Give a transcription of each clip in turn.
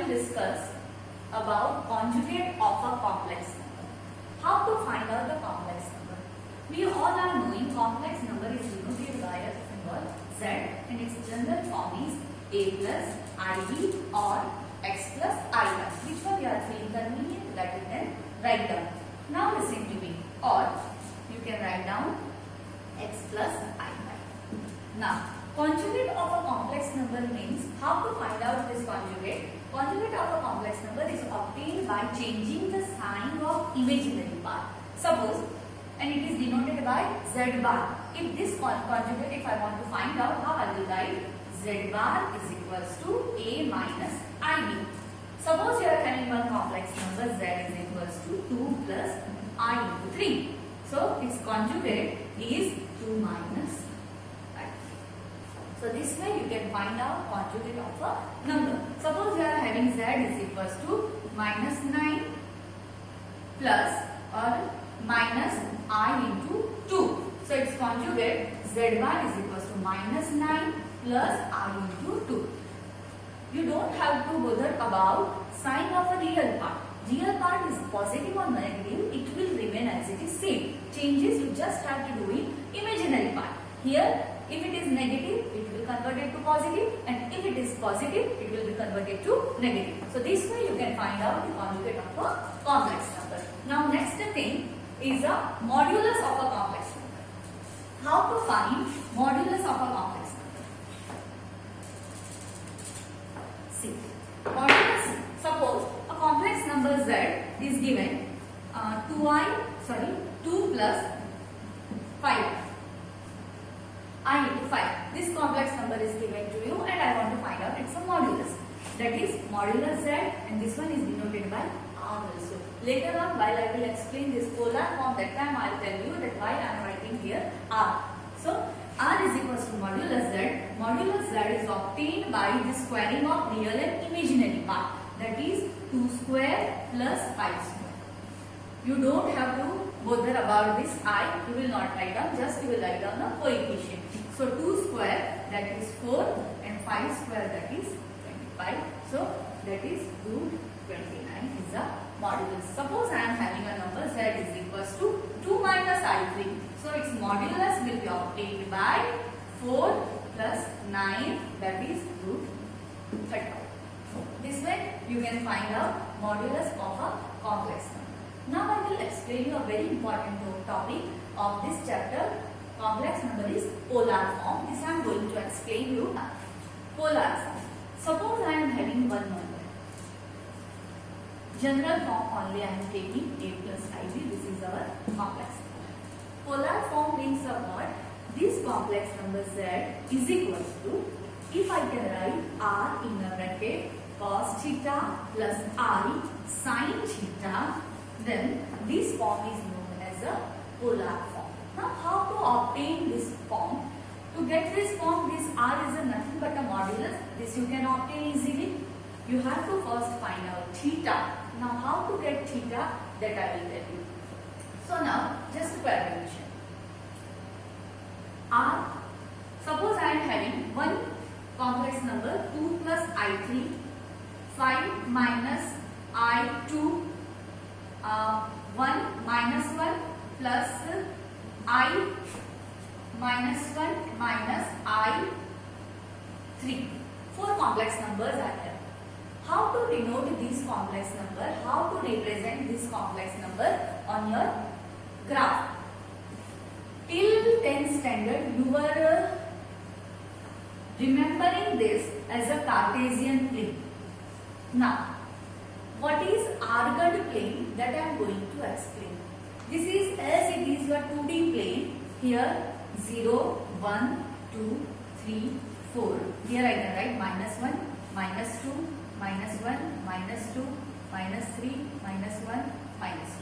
discuss about conjugate of a complex number. How to find out the complex number? We all are knowing complex number is denoted by a symbol Z and its general form is a plus ib or x plus I1. Which one you are feeling convenient, that you can write down. Now listen to me. Or you can write down x plus I1. Now conjugate of a complex number means how to find out this conjugate. Conjugate of a complex number is obtained by changing the sign of imaginary part. Suppose, and it is denoted by z bar. If this conjugate, if I want to find out, how I will write z bar is equals to a minus ib. Suppose you are having one complex number z is equals to 2 plus I into 3. So its conjugate is 2 minus I. So this way you can find out conjugate of a number. Suppose you are having z is equals to minus 9 plus or minus I into 2. So its conjugate z bar is equals to minus 9 plus I into 2. You don't have to bother about sign of a real part. Real part is positive or negative, it will remain as it is same. Changes you just have to do in imaginary part. Here, if it is negative, it will convert it to positive, and if it is positive, it will be converted to negative. So this way you can find out the conjugate of a complex number. Now next thing is a modulus of a complex number. How to find modulus of a complex number? See, modulus, suppose a complex number z is given 2 plus 5. I into 5. This complex number is given to you and I want to find out its a modulus. That is modulus z, and this one is denoted by r also. Later on, while I will explain this polar form, that time I will tell you that why I am writing here r. So r is equals to modulus z. Modulus z is obtained by the squaring of real and imaginary part. That is 2 square plus 5 square. You don't have to bother about this I. You will not write down. Just you will write down the coefficient. So 2 square, that is 4, and 5 square, that is 25. So that is root 29 is a modulus. Suppose I am having a number z is equals to 2 minus I3. So its modulus will be obtained by 4 plus 9, that is root 35. This way you can find out modulus of a complex number. Now I will explain you a very important topic of this chapter. Complex number is polar form. This I am going to explain you. Polar form. Suppose I am having one number. General form only I am taking a plus ib. This is our complex number. Polar form means what? This complex number z is equals to, if I can write r in a bracket cos theta plus I sin theta, then this form is known as a polar form. Now how to obtain this form? To get this form, this r is nothing but a modulus. This you can obtain easily. You have to first find out theta. Now how to get theta, that I will tell you. So now just pay attention. R, suppose I am having one complex number 2 plus I3, 5 minus I2, 1 minus 1 plus I minus 1 minus I3. 4 complex numbers are there. How to denote this complex number? How to represent this complex number on your graph? Till 10th standard, you were remembering this as a Cartesian plane. Now, what is Argand plane? That I am going to explain. This is as it is your 2D plane. Here 0, 1, 2, 3, 4. Here I can write minus 1, minus 2, minus 1, minus 2, minus 3, minus 1, minus 2.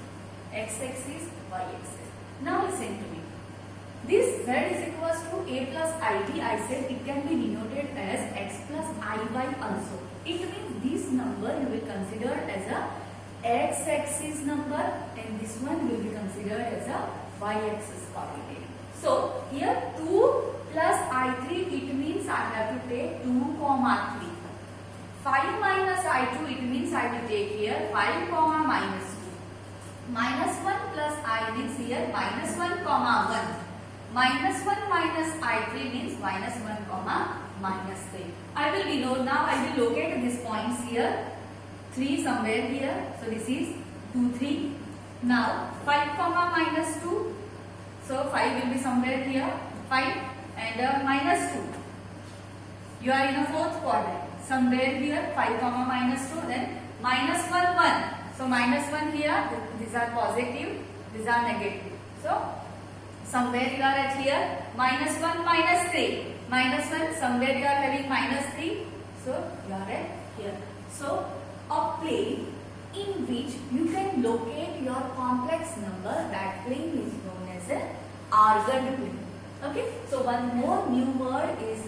X-axis, Y-axis. Now listen to me. This z is equals to a plus id. I said it can be denoted as x plus iy also. It means this number you will consider as a x-axis number and this one will be considered as a y-axis coordinate. So here 2 plus I3, it means I have to take 2 comma 3. 5 minus I2, it will take here 5 comma minus 2. Minus 1 plus I means here minus 1 comma 1. Minus 1 minus I3 means minus 1 comma minus 3. I will denote now. I will locate these points here. 3 somewhere here. So this is 2, 3. Now 5 comma minus 2. So 5 will be somewhere here. 5 and minus 2. You are in a fourth quadrant. Somewhere here 5 comma minus 2. Then minus 1, 1. So minus 1 here. These are positive. These are negative. So somewhere you are at here. Minus 1 minus 3. Minus 1. Somewhere you are having minus 3. So you are at here. So a plane in which you can locate your complex number, that plane is known as an Argand plane. Okay. So one more new word is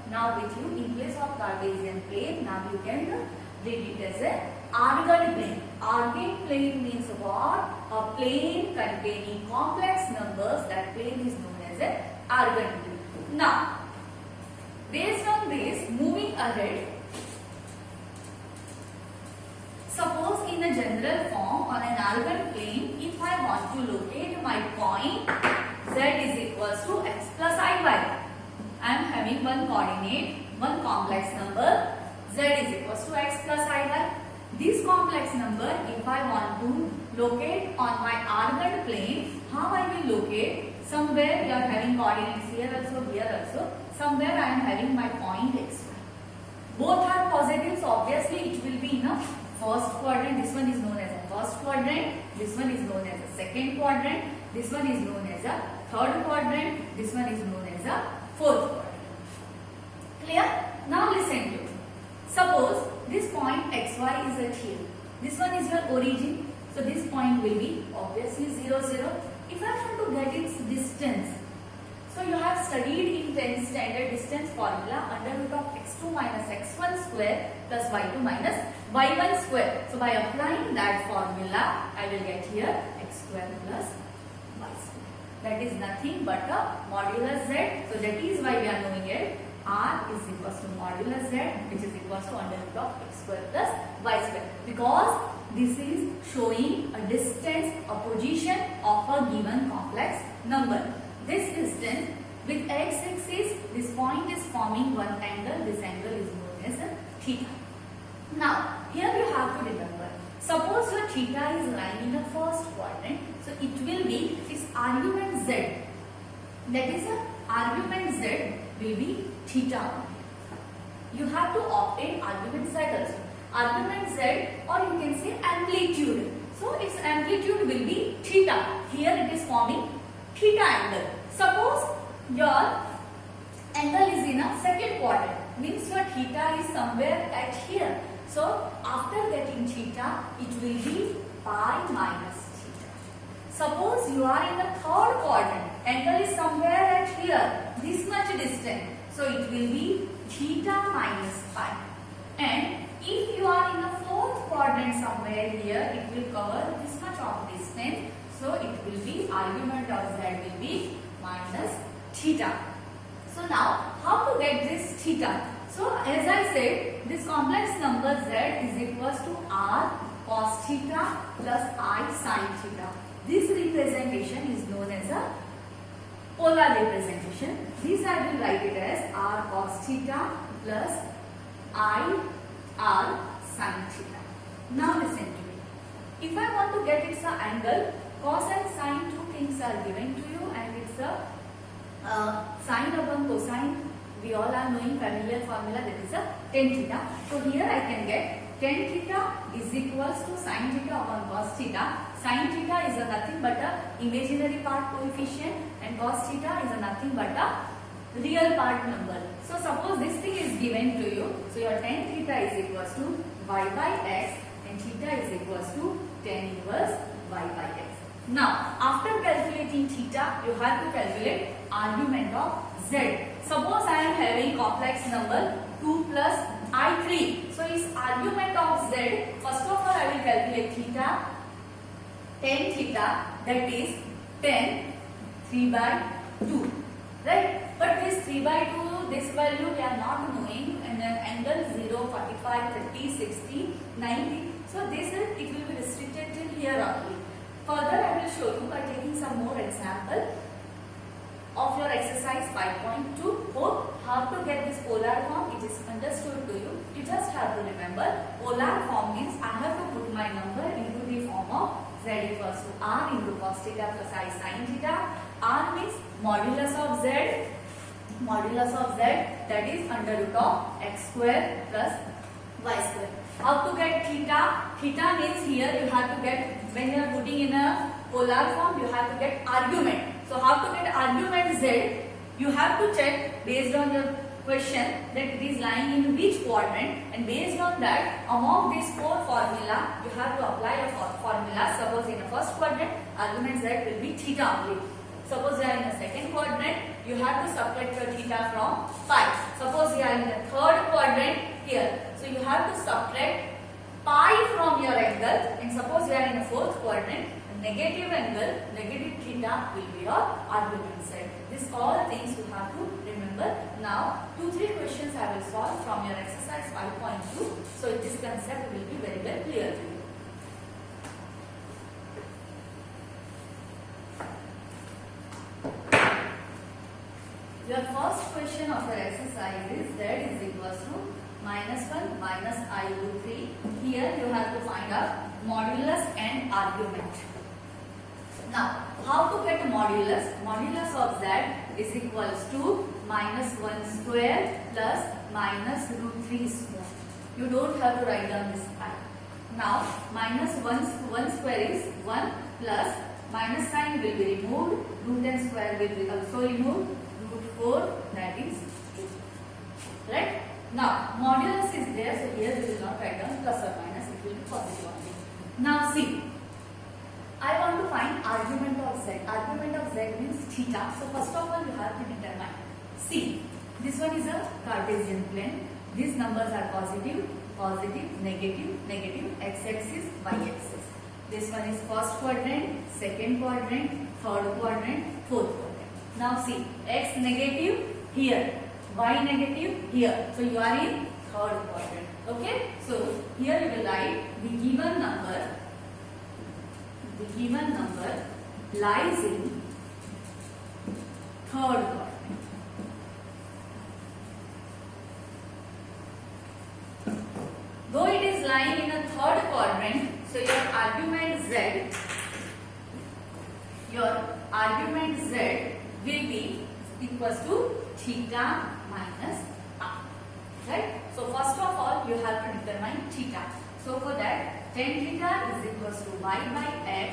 now with you. In place of Cartesian plane, now you can read it as a Argand plane. Argand plane means what? A plane containing complex numbers. That plane is known as a Argand plane. Now, based on this, moving ahead, suppose in a general form on an Argand plane, if I want to locate my point z is equals to x plus iy. I am having one coordinate, one complex number, z is equals to x plus iy. This complex number, if I want to locate on my Argand plane, how I will locate? Somewhere you are having coordinates here also, here also. Somewhere I am having my point x. Both are positive, so obviously it will be in a first quadrant. This one is known as a first quadrant. This one is known as a second quadrant. This one is known as a third quadrant. This one is known as a fourth quadrant. Clear? Now listen to me. Suppose this point xy is at here. This one is your origin. So this point will be obviously 0, 0. If I want to get its distance, so you have studied in 10th standard distance formula, under root of x2 minus x1 square plus y2 minus y1 square. So by applying that formula, I will get here x square plus y square. That is nothing but a modulus z. So that is why we are knowing it. R is equals to modulus z, which is equals to under root of x square plus y square. Because this is showing a distance, a position of a given complex number. This distance with x-axis, this point is forming one angle. This angle is known as a theta. Now, here you have to remember, suppose your theta is lying in the first quadrant, so it will be its argument z. That is, argument z will be theta. You have to obtain argument z also. Argument z, or you can say amplitude. So its amplitude will be theta. Here it is forming theta angle. Suppose your angle is in a second quadrant, means your theta is somewhere at here. So after getting theta, it will be pi minus theta. Suppose you are in the third quadrant, angle is somewhere at here, this much distance. So it will be theta minus pi. And if you are in the fourth quadrant somewhere here, it will cover this much of distance. So it will be argument of z will be minus theta. So now, how to get this theta? So as I said, this complex number z is equals to r cos theta plus I sin theta. This representation is known as a polar representation. This I will write it as r cos theta plus I r sin theta. Now listen to me. If I want to get its angle, cos and sin, two things are given to you, and it's a sine upon cosine. We all are knowing familiar formula, that is a tan theta. So here I can get tan theta is equals to sin theta upon cos theta. Sin theta is a nothing but a imaginary part coefficient, and cos theta is a nothing but a real part number. So suppose this thing is given to you. So your tan theta is equals to y by x, and theta is equals to tan inverse y by x. Now, after calculating theta, you have to calculate argument of z. Suppose I am having complex number 2 plus I3. So, its argument of z, first of all I will calculate theta, tan theta, that is tan 3 by 2. Right? But this 3 by 2, this value we are not knowing, and then angle 0, 45, 30, 60, 90. So this is, it will be restricted till here only. Further I will show you by taking some more example of your exercise 5.2. Hope how to get this polar form, it is understood to you. You just have to remember polar form means I have to put my number into the form of z equals to r into cos theta plus I sin theta. R means modulus of z, that is under root of x square plus y square. How to get theta? Theta means here you have to get, when you are putting in a polar form, you have to get argument. So how to get argument z? You have to check based on your question that it is lying in which quadrant, and based on that, among these four formula, you have to apply a formula. Suppose in the first quadrant, argument z will be theta only. Suppose you are in the second quadrant, you have to subtract your theta from pi. Suppose you are in the third quadrant here, so you have to subtract pi from your angle, and suppose you are in the fourth quadrant, negative angle, negative theta will be your argument z. This all things you have to remember. Now 2-3 questions I will solve from your exercise 5.2. So this concept will be very well clear to you. Your first question of your exercise is z is equals to -1 minus I root 3. Here you have to find out modulus and argument. Now, how to get modulus? Modulus of z is equals to -1 square plus minus root 3 square. You don't have to write down this pi. Now, -1 square is 1 plus minus sign will be removed. Root and square will be also removed. Root 4, that is 2. Right? Now, modulus is there, so here we will not write down plus or minus, it will be positive only. Now, see. I want to find argument of z. Argument of z means theta. So first of all you have to determine. See, this one is a Cartesian plane. These numbers are positive, positive, negative, negative, x-axis, y-axis. This one is first quadrant, second quadrant, third quadrant, fourth quadrant. Now see, x negative here, y negative here. So you are in third quadrant. Okay? So here you will write the given number. The given number lies in third quadrant. Though it is lying in a third quadrant, so your argument z will be equals to theta minus r. Right? So first of all you have to determine theta. So for that, tan theta is equals to y by x.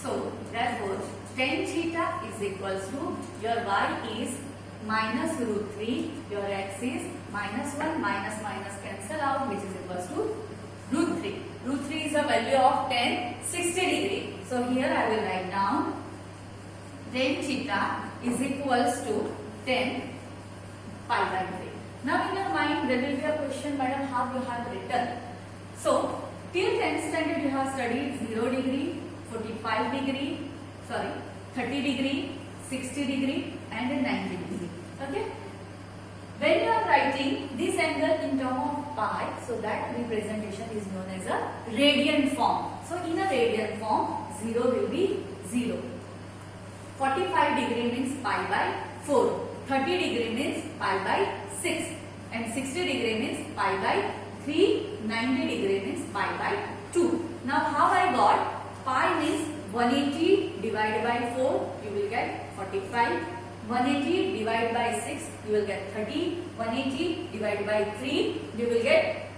So therefore tan theta is equals to, your y is minus root 3, your x is -1, minus cancel out, which is equals to root 3. Root 3 is a value of tan 60 degree. So here I will write down tan theta is equals to tan pi by 3. Now in your mind there will be a question, madam, how you have written. So till 10th standard you have studied 0 degree, 45 degree, 30 degree, 60 degree and 90 degree. Okay? When you are writing this angle in terms of pi, so that representation is known as a radian form. So in a radian form, 0 will be 0. 45 degree means pi by 4. 30 degree means pi by 6. And 60 degree means pi by 3. 90 degree means pi by 2. Now how I got? Pi means 180 divided by 4, you will get 45. 180 divided by 6, you will get 30. 180 divided by 3, you will get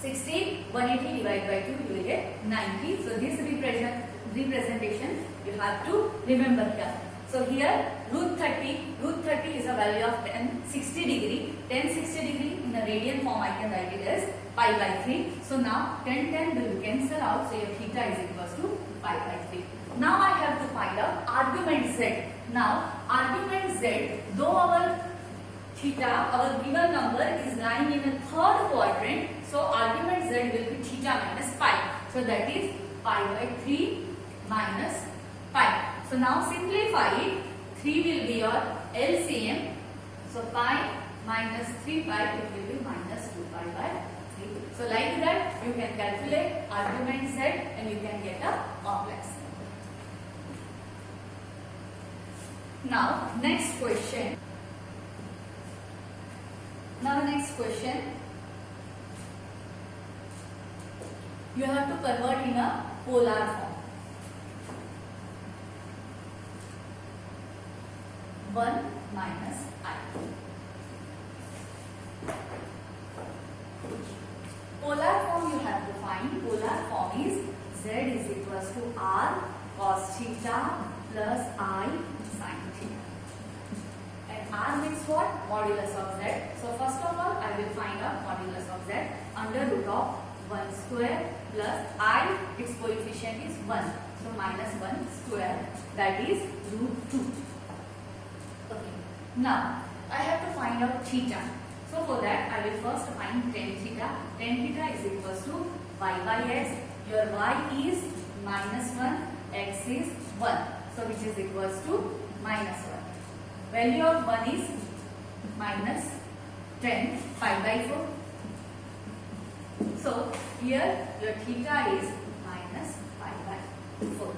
60. 180 divided by 2, you will get 90. So this representation you have to remember here. So here root 30 is a value of tan 60 degree. Tan 60 degree in a radian form I can write it as pi by 3. So now tan will cancel out. So your theta is equals to pi by 3. Now I have to find out argument z. Now argument z, though our theta, our given number is lying in a third quadrant, so argument z will be theta minus pi. So that is pi by 3 minus pi. So now simplify it. 3 will be your LCM. So pi minus 3 pi, it will be minus 2 pi by 3. So like that you can calculate argument z and you can get a complex number. Now next question. You have to convert in a polar form. 1 minus I. Polar form you have to find. Polar form is z is equals to r cos theta plus I sin theta. And r means what? Modulus of z. So first of all I will find out modulus of z under root of 1 square plus I, its coefficient is 1. So minus 1 square, that is root 2. Okay. Now I have to find out theta. So for that I will first find tan theta. Tan theta is equals to y by x. Your y is minus 1, x is 1. So which is equals to minus 1. Value of 1 is minus 10 pi by 4. So here your theta is minus pi by 4.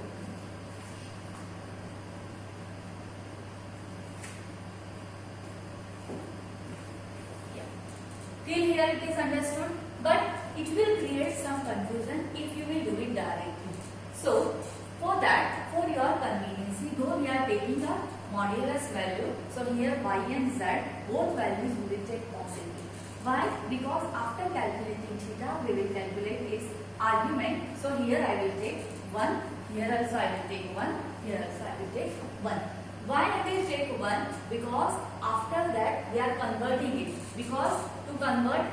Yeah. Till here it is understood, but it will create some confusion if you will do it directly. So for that, for your convenience, though we are taking the modulus value, so here y and z both values we will take positive. Why? Because after calculating theta, we will calculate its argument. So here I will take 1, here also I will take 1, here also I will take 1. Why I will take 1? Because after that we are converting it. Because to convert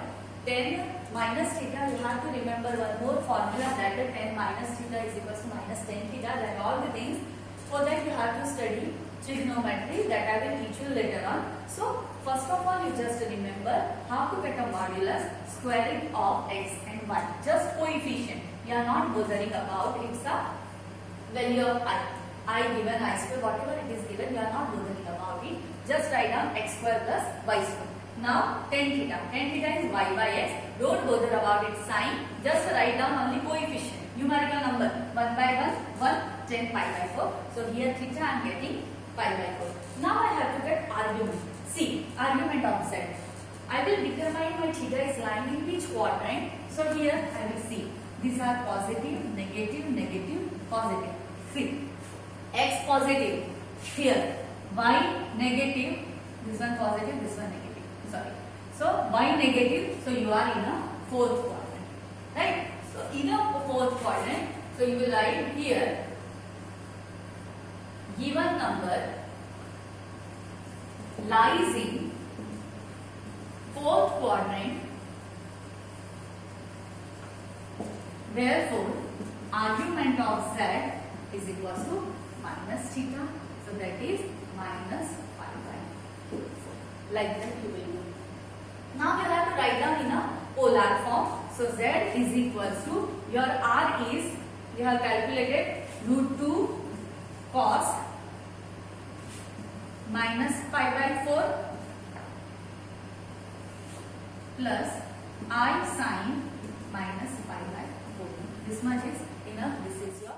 10 minus theta, you have to remember one more formula, that is 10 minus theta is equals to minus 10 theta, that all the things. For that you have to study trigonometry, that I will teach you later on. So first of all you just remember how to get a modulus, square root of x and y, just coefficient. You are not bothering about its value of I given I square, whatever it is given, you are not bothering about it. Just write down x square plus y square. Now tan theta is y by x. Don't bother about its sign, just write down only coefficient, numerical number 1 by 1, 10 pi by 4. So here theta I am getting pi by 4. Now I have to get argument. See, argument of z. I will determine my theta is lying in which quadrant. So here I will see. These are positive, negative, negative, positive. See, x positive. Here, y negative. This one positive, this one negative. Sorry. So y negative. So you are in a fourth quadrant, right? So in a fourth quadrant. So you will write here. Given number lies in fourth quadrant, therefore argument of z is equals to minus theta, so that is minus pi by 4. Like that you will do. Now you have to write down in a polar form. So z is equals to, your r is, you have calculated root 2 cos minus pi by 4 plus I sin minus pi by 4. This much is enough. This is your